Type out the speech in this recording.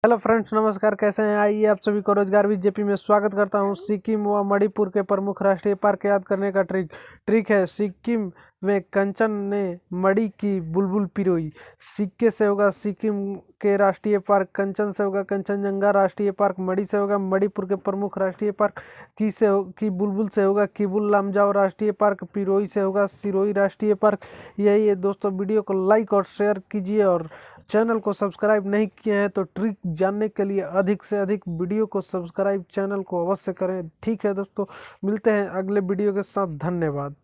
Hello friends, नमस्कार। कैसे हैं? आइए आप सभी को रोजगार विद जेपी में स्वागत करता हूं। सिक्किम व मणिपुर के प्रमुख राष्ट्रीय पार्क याद करने का ट्रिक है। सिक्किम में कंचन ने मणि की बुलबुल पिरोई। सिक्के से होगा सिक्किम के राष्ट्रीय पार्क, कंचन से होगा कंचनजंगा राष्ट्रीय पार्क, मणि से होगा मणिपुर के प्रमुख राष्ट्रीय पार्क, की बुलबुल से होगा किबुल लामजाओ राष्ट्रीय पार्क, पिरोई से होगा सिरोई राष्ट्रीय पार्क। यही है दोस्तों। वीडियो को लाइक और शेयर कीजिए और चैनल को सब्सक्राइब नहीं किए हैं तो ट्रिक जानने के लिए अधिक से अधिक वीडियो को सब्सक्राइब चैनल को अवश्य करें। ठीक है दोस्तों, मिलते हैं अगले वीडियो के साथ। धन्यवाद।